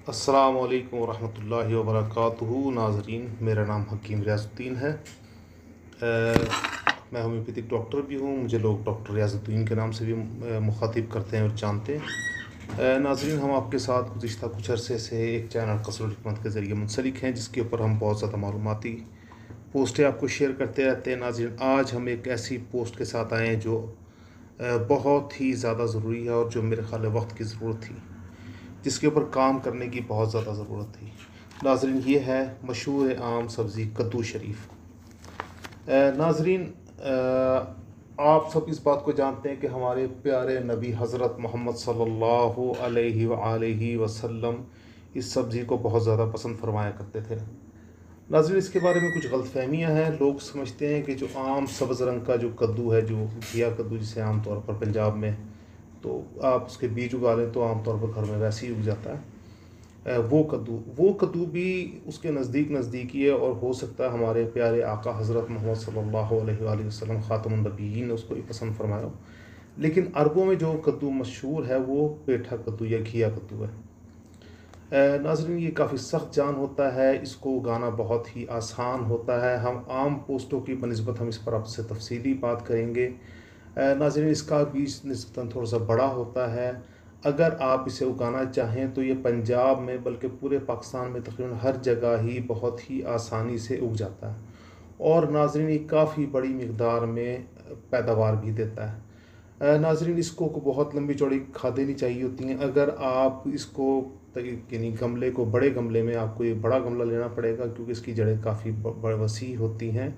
अस्सलामु अलैकुम वरहमतुल्लाहि वबरकातुहू। नाज़रीन, मेरा नाम हकीम रियाज़ुद्दीन है। मैं होम्योपैथिक डॉक्टर भी हूँ। मुझे लोग डॉक्टर रियाज़ुद्दीन के नाम से भी मुखातिब करते हैं और जानते हैं। नाज़रीन, हम आपके साथ गुज़िश्ता कुछ अरसे से एक चैनल क़स्रुल हिकमत के ज़रिए मुंसलिक हैं, जिसके ऊपर हम बहुत ज़्यादा मालूमाती पोस्टें आपको शेयर करते रहते हैं। नाज़रीन, आज हम एक ऐसी पोस्ट के साथ आए हैं जो बहुत ही ज़्यादा ज़रूरी है और जो मेरे ख़्याल है वक्त की ज़रूरत थी, जिसके ऊपर काम करने की बहुत ज़्यादा ज़रूरत थी। नाज़रीन, ये है मशहूर आम सब्ज़ी कद्दू शरीफ। नाज़रीन, आप सब इस बात को जानते हैं कि हमारे प्यारे नबी हज़रत मोहम्मद सल्लल्लाहु अलैहि वसल्लम इस सब्ज़ी को बहुत ज़्यादा पसंद फरमाया करते थे। नाज़रीन, इसके बारे में कुछ गलतफ़हमियाँ हैं। लोग समझते हैं कि जो आम सब्ज़ रंग का जो कद्दू है, जो घिया कद्दू जिसे आम तौर पर पंजाब में, तो आप उसके बीज उगा लें तो आमतौर पर घर में वैसे ही उग जाता है। वो कद्दू भी उसके नज़दीक ही है, और हो सकता है हमारे प्यारे आका हज़रत मोहम्मद सल्लल्लाहु अलैहि वसल्लम ख़ातमुन नबिय्यीन ने उसको ही पसंद फरमाया हो। लेकिन अरबों में जो कद्दू मशहूर है वो पेठा कद्दू या घिया कद्दू है। नाज़रीन, ये काफ़ी सख्त जान होता है, इसको उगाना बहुत ही आसान होता है। हम आम पोस्टों की बनिस्बत हम इस पर आपसे तफसीली बात करेंगे। नाज़रीन, इसका बीज निस्बतन थोड़ा सा बड़ा होता है। अगर आप इसे उगाना चाहें तो ये पंजाब में, बल्कि पूरे पाकिस्तान में तकरीबन हर जगह ही बहुत ही आसानी से उग जाता है, और नाज़रीन ये काफ़ी बड़ी मिक़दार में पैदावार भी देता है। नाज़रीन, इसको बहुत लंबी चौड़ी खादें नहीं चाहिए होती हैं। अगर आप इसको यानी गमले को, बड़े गमले में, आपको ये बड़ा गमला लेना पड़ेगा क्योंकि इसकी जड़ें काफ़ी वसी होती हैं।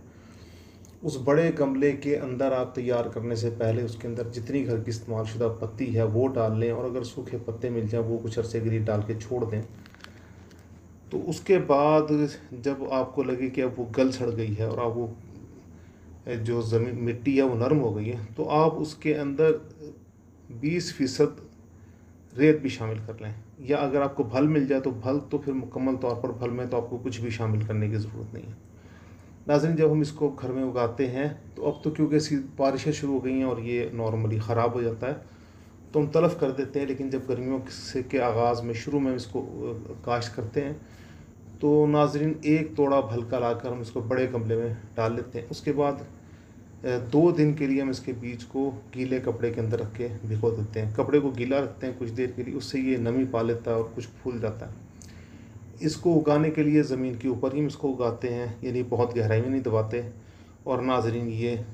उस बड़े गमले के अंदर आप तैयार करने से पहले उसके अंदर जितनी घर की इस्तेमाल शुदा पत्ती है वो डाल लें, और अगर सूखे पत्ते मिल जाएँ वो कुछ अरसे के लिए डाल के छोड़ दें। तो उसके बाद जब आपको लगे कि अब वो गल सड़ गई है और आप वो जो ज़मीन मिट्टी है वो नरम हो गई है, तो आप उसके अंदर 20% रेत भी शामिल कर लें, या अगर आपको भल मिल जाए तो भल, तो फिर मुकम्मल तौर पर भल में तो आपको कुछ भी शामिल करने की ज़रूरत नहीं है। नाज़रीन, जब हम इसको घर में उगाते हैं तो अब तो क्योंकि इसकी बारिशें शुरू हो गई हैं और ये नॉर्मली ख़राब हो जाता है तो हम तलफ़ कर देते हैं। लेकिन जब गर्मियों से के आगाज़ में शुरू में इसको काश्त करते हैं तो नाज़रीन एक तोड़ा भल का लाकर हम इसको बड़े गमले में डाल लेते हैं। उसके बाद 2 दिन के लिए हम इसके बीज को गीले कपड़े के अंदर रख के भिगो देते हैं। कपड़े को गीला रखते हैं कुछ देर के लिए, उससे ये नमी पा लेता है और कुछ फूल जाता है। इसको उगाने के लिए ज़मीन के ऊपर ही हम इसको उगाते हैं, यानी बहुत गहराई में नहीं दबाते, और नाज़रीन ये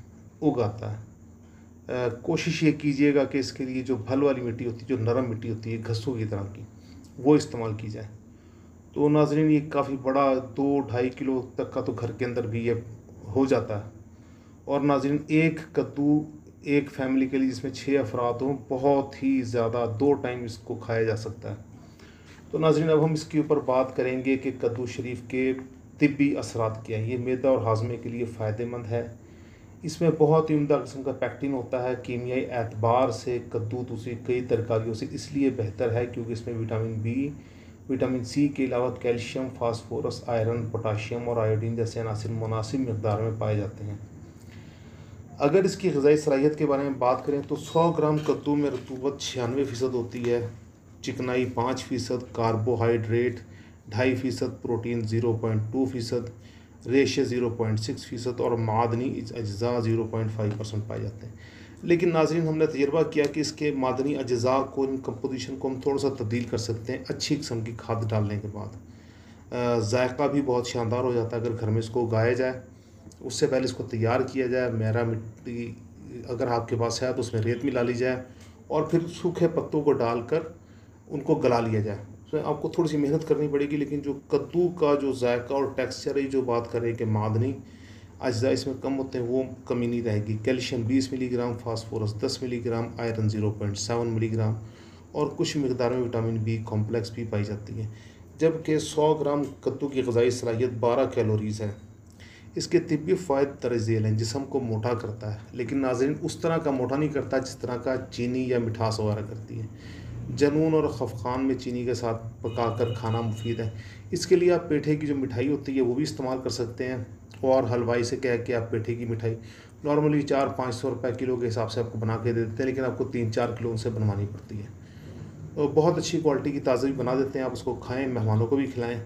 उगाता है। कोशिश ये कीजिएगा कि इसके लिए जो भल वाली मिट्टी होती है, जो नरम मिट्टी होती है घसों की तरह की, वो इस्तेमाल की जाए। तो नाज़रीन, ये काफ़ी बड़ा 2-2.5 किलो तक का तो घर के अंदर भी ये हो जाता है। और नाज़रीन, एक कद्दू एक फैमिली के लिए जिसमें 6 अफराद हों, बहुत ही ज़्यादा 2 टाइम इसको खाया जा सकता है। तो नाज़रीन, अब हम इसके ऊपर बात करेंगे कि कद्दू शरीफ के तिब्बी असरात क्या हैं। ये मैदा और हाजमे के लिए फ़ायदेमंद है। इसमें बहुत ही उम्दा किस्म का पैक्टिन होता है। कीमियाई एतबार से कद्दू दूसरी कई तरकारियों से इसलिए बेहतर है क्योंकि इसमें विटामिन बी, विटामिन सी के अलावा कैल्शियम, फास्फोरस, आयरन, पोटाशियम और आयोडीन जैसे अनासिर मुनासिब मकदार में पाए जाते हैं। अगर इसकी ग़िज़ाई सलाहियत के बारे में बात करें तो 100 ग्राम कद्दू में रतूबत 96% होती है, चिकनाई 5%, कार्बोहाइड्रेट 2.5%, प्रोटीन 0.2%, रेशे 0.6% और मादनी अज्जा 0.5% पाए जाते हैं। लेकिन नाज़रीन, हमने तजर्बा किया कि इसके मादनी अज्जा को, इन कंपोजिशन को हम थोड़ा सा तब्दील कर सकते हैं अच्छी किस्म की खाद डालने के बाद। जायका भी बहुत शानदार हो जाता है अगर घर में इसको उगाया जाए। उससे पहले इसको तैयार किया जाए, मेरा मिट्टी अगर आपके पास है तो उसमें रेत मिला ली जाए, और फिर सूखे पत्तों को डालकर उनको गला लिया जाए। उसमें आपको थोड़ी सी मेहनत करनी पड़ेगी, लेकिन जो कद्दू का जो जायका और टेक्सचर है, जो बात करें कि मादनी अज्जा इसमें कम होते हैं, वो कमी नहीं रहेगी। Calcium 20 milligram, phosphorus 10 milligram, iron 0.7 milligram और कुछ मकदार में विटामिन बी कॉम्प्लेक्स भी पाई जाती है। जबकि 100 ग्राम कद्दू की ग़िज़ाई सलाहियत 12 कैलोरीज़ है। इसके तिब्बी फ़ायदे दर्ज झेल हैं। जिस्म को मोटा करता है, लेकिन नाज़रीन उस तरह का मोटा नहीं करता जिस तरह का चीनी या मिठास वगैरह करती है। जनून और खफखान में चीनी के साथ पकाकर खाना मुफीद है। इसके लिए आप पेठे की जो मिठाई होती है वो भी इस्तेमाल कर सकते हैं, और हलवाई से कह के आप पेठे की मिठाई नॉर्मली 400-500 रुपये किलो के हिसाब से आपको बना के दे देते हैं, लेकिन आपको 3-4 किलो उनसे बनवानी पड़ती है। बहुत अच्छी क्वालिटी की ताज़ा भी बना देते हैं, आप उसको खाएँ, मेहमानों को भी खिलाएँ।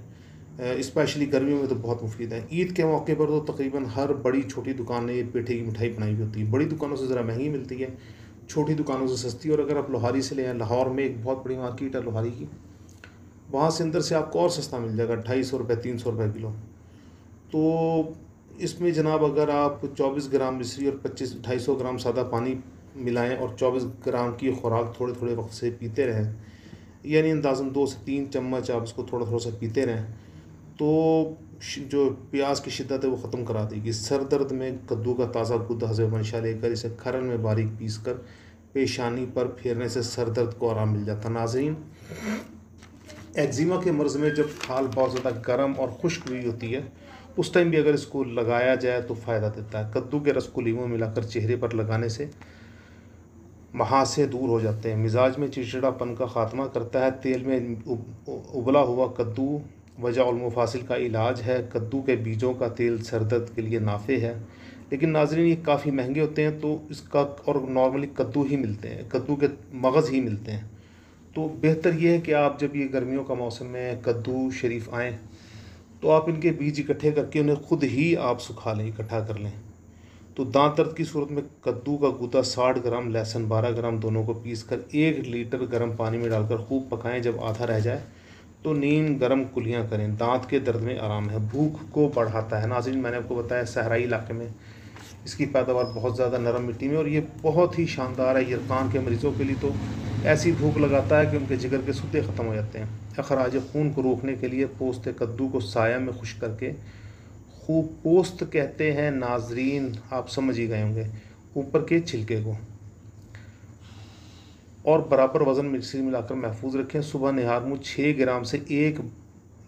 स्पेशली गर्मियों में तो बहुत मुफीद है। ईद के मौके पर तो तकरीबन हर बड़ी छोटी दुकान ने ये पेठे की मिठाई बनाई हुई होती है। बड़ी दुकानों से ज़रा महंगी मिलती है, छोटी दुकानों से सस्ती। और अगर आप लोहारी से ले आएँ, लाहौर में एक बहुत बड़ी मार्केट है लोहारी की, वहाँ से अंदर से आपको और सस्ता मिल जाएगा, 250 रुपये 300 रुपये किलो। तो इसमें जनाब अगर आप 24 ग्राम मिश्री और 250 ग्राम सादा पानी मिलाएं और 24 ग्राम की खुराक थोड़े थोड़े वक्त से पीते रहें, यानी अंदाज़न 2 से 3 चम्मच आप उसको थोड़ा थोड़ा सा पीते रहें, तो जो प्यास की शिद्दत है वो ख़त्म करा देगी। सर दर्द में कद्दू का ताज़ा गुद हज़म मंशा लेकर इसे खरल में बारीक पीस कर पेशानी पर फेरने से सर दर्द को आराम मिल जाता। नाज़रीन, एक्जिमा के मर्ज़ में जब खाल बहुत ज़्यादा गर्म और खुश्क हुई होती है, उस टाइम भी अगर इसको लगाया जाए तो फ़ायदा देता है। कद्दू के रस को लीमू मिलाकर चेहरे पर लगाने से महासे दूर हो जाते हैं, मिजाज में चिड़चिड़ापन का ख़ात्मा करता है। तेल में उबला हुआ कद्दू वजह और मुफासिल का इलाज है। कद्दू के बीजों का तेल सर दर्द के लिए नाफे है, लेकिन नाज़रीन ये काफ़ी महंगे होते हैं, तो इसका और नॉर्मली कद्दू ही मिलते हैं, कद्दू के मगज़ ही मिलते हैं। तो बेहतर ये है कि आप जब ये गर्मियों का मौसम में कद्दू शरीफ आएँ तो आप इनके बीज इकट्ठे करके उन्हें ख़ुद ही आप सुखा लें, इकट्ठा कर लें। तो दांत दर्द की सूरत में कद्दू का गूदा 60 ग्राम, लहसुन 12 ग्राम दोनों को पीस कर 1 लीटर गर्म पानी में डालकर खूब पकाएं। जब आधा रह जाए तो नीम गर्म कुलियाँ करें, दांत के दर्द में आराम है। भूख को बढ़ाता है। नाज़रीन, मैंने आपको बताया सहराई इलाके में इसकी पैदावार बहुत ज़्यादा नरम मिट्टी में, और ये बहुत ही शानदार है। यरकान के मरीज़ों के लिए तो ऐसी भूख लगाता है कि उनके जिगर के सूते ख़त्म हो जाते हैं। अखराज खून को रोकने के लिए पोस्त कद्दू को साया में खुश्क करके, खूब पोस्त कहते हैं नाजरीन, आप समझ ही गए होंगे, ऊपर के छिलके को, और बराबर वज़न मिक्सी मिलाकर महफूज रखें। सुबह निहार मुँह 6 ग्राम से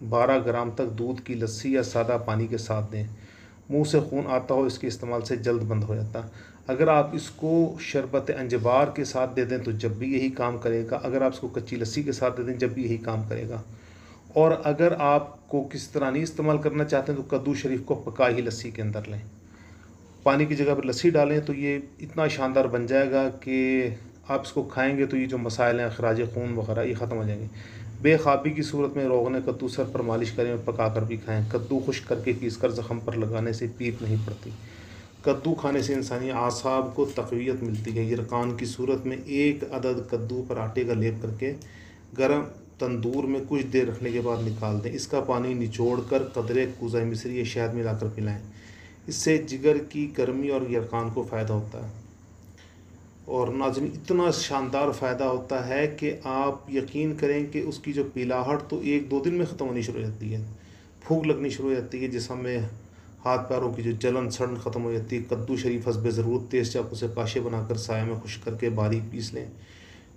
12 ग्राम तक दूध की लस्सी या सादा पानी के साथ दें। मुंह से खून आता हो, इसके इस्तेमाल से जल्द बंद हो जाता। अगर आप इसको शरबत अंजबार के साथ दे दें तो जब भी यही काम करेगा। अगर आप इसको कच्ची लस्सी के साथ दे दें जब भी यही काम करेगा। और अगर आपको किस तरह नहीं इस्तेमाल करना चाहते हैं तो कद्दू शरीफ को पका ही लस्सी के अंदर लें, पानी की जगह पर लस्सी डालें, तो ये इतना शानदार बन जाएगा कि आप इसको खाएंगे तो ये जो मसाइल हैं अखराज खून वगैरह ये ख़त्म हो जाएंगे। बेख्वाबी की सूरत में रोगन कद्दू सर पर मालिश करें और पका कर भी खाएं। कद्दू खुश्क करके पीस कर ज़ख़म पर लगाने से पीप नहीं पड़ती। कद्दू खाने से इंसानी आसाब को तक़वियत मिलती है। यरकान की सूरत में 1 अदद कद्दू पर आटे का लेप करके गर्म तंदूर में कुछ देर रखने के बाद निकाल दें। इसका पानी निचोड़ कर कदरे कुज़ा मिस्री या शहद मिलाकर पिलाएं। इससे जिगर की गर्मी और यरकान को फ़ायदा होता है। और नाज़रीन, इतना शानदार फ़ायदा होता है कि आप यकीन करें कि उसकी जो पीलाहट तो 1-2 दिन में ख़त्म होनी शुरू हो जाती है, फूंक लगनी शुरू हो जाती है, जिसम में हाथ पैरों की जो जलन सड़न ख़त्म हो जाती है। कद्दू शरीफ हस्बे ज़रूरत तेज़ चाकू से काशे बनाकर साया में खुश्क करके बारीक पीस लें।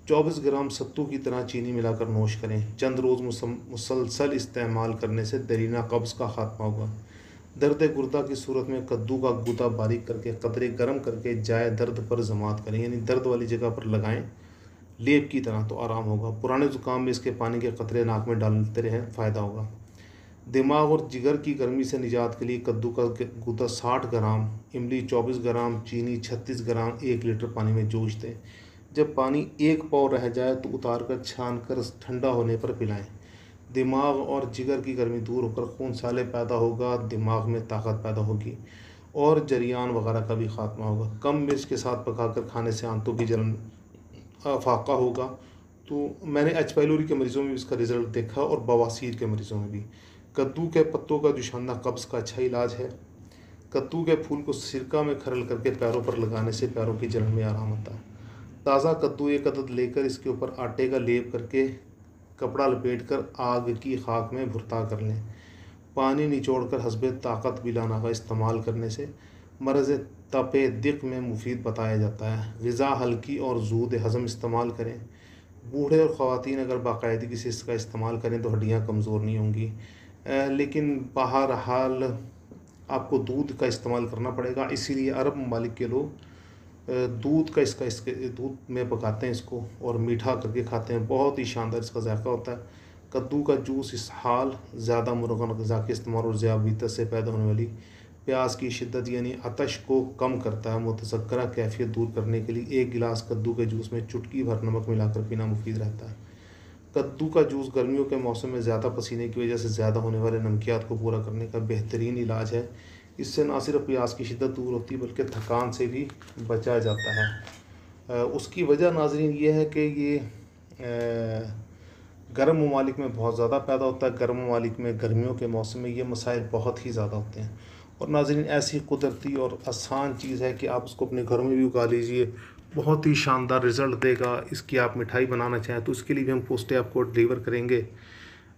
24 ग्राम सत्तू की तरह चीनी मिलाकर नोश करें। चंद रोज़ मुसलसल इस्तेमाल करने से दरीना कब्ज़ का ख़ात्मा होगा। दर्द गुर्दा की सूरत में कद्दू का गूदा बारीक करके कतरे गर्म करके जाए दर्द पर जमात करें, यानी दर्द वाली जगह पर लगाएं लेप की तरह, तो आराम होगा। पुराने ज़ुकाम में इसके पानी के कतरे नाक में डालते रहें, फ़ायदा होगा। दिमाग और जिगर की गर्मी से निजात के लिए कद्दू का गूदा 60 ग्राम, इमली 24 ग्राम, चीनी 36 ग्राम 1 लीटर पानी में जोश दें। जब पानी 1 पाव रह जाए तो उतार कर छान कर ठंडा होने पर पिलाएं। दिमाग और जिगर की गर्मी दूर होकर खून साले पैदा होगा, दिमाग में ताकत पैदा होगी और जरियान वगैरह का भी ख़ात्मा होगा। कम मिर्च के साथ पकाकर खाने से आंतों की जलन फाका होगा। तो मैंने एच पाइलोरी के मरीज़ों में भी इसका रिज़ल्ट देखा और बवासीर के मरीज़ों में भी। कद्दू के पत्तों का जुशाना कब्ज़ का अच्छा इलाज है। कद्दू के फूल को सिरका में खरल करके पैरों पर लगाने से पैरों की जलन में आराम होता है। ताज़ा कद्दू 1 अदद लेकर इसके ऊपर आटे का लेप करके कपड़ा लपेटकर आग की खाक में भुरता कर लें। पानी निचोड़कर हस्बे ताकत बिलाना का इस्तेमाल करने से मरज़ तपे दिक में मुफीद बताया जाता है। ग़िज़ा हल्की और ज़ूद हज़म इस्तेमाल करें। बूढ़े और ख़वातीन अगर बाकायदगी से इसका इस्तेमाल करें तो हड्डियाँ कमज़ोर नहीं होंगी, लेकिन बहरहाल आपको दूध का इस्तेमाल करना पड़ेगा। इसीलिए अरब ममालिक के लोग दूध का इसके दूध में पकाते हैं इसको और मीठा करके खाते हैं। बहुत ही शानदार इसका जायका होता है। कद्दू का जूस इसहाल, ज़्यादा मुरगन ग़िज़ा के इस्तेमाल और ज़ियाबीत से पैदा होने वाली प्यास की शिद्दत यानी आतश को कम करता है। मुतज़क्करा कैफियत दूर करने के लिए 1 गिलास कद्दू के जूस में चुटकी भर नमक मिलाकर पीना मुफीद रहता है। कद्दू का जूस गर्मियों के मौसम में ज़्यादा पसीने की वजह से ज़्यादा होने वाले नमकियात को पूरा करने का बेहतरीन इलाज है। इससे ना सिर्फ प्यास की शिद्दत दूर होती है बल्कि थकान से भी बचा जाता है। उसकी वजह नाज़रीन ये है कि ये गर्म ममालिक में बहुत ज़्यादा पैदा होता है। गर्म ममालिक में गर्मियों के मौसम में ये मसाइल बहुत ही ज़्यादा होते हैं। और नाज़रीन ऐसी कुदरती और आसान चीज़ है कि आप उसको अपने घरों में भी उगा लीजिए, बहुत ही शानदार रिज़ल्ट देगा। इसकी आप मिठाई बनाना चाहें तो उसके लिए भी हम पोस्टें आपको डिलीवर करेंगे।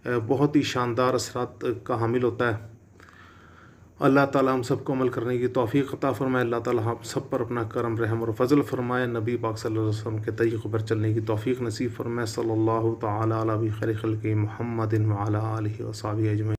बहुत ही शानदार असरात का हामिल होता है। अल्लाह ताला हम सबको अमल करने की तौफ़ीक़ अता फ़रमाए। अल्लाह ताला हम सब पर अपना करम रहम और फ़ज़ल फ़रमाए। नबी पाक सल्लल्लाहु अलैहि वसल्लम के तरीक़े पर चलने की तौफ़ीक़ नसीब फ़रमाए। सल्लल्लाहु तआला अला खैरि ख़ल्क़ि मुहम्मदिन व अला आलिहि व अस्हाबिहि अजमईन।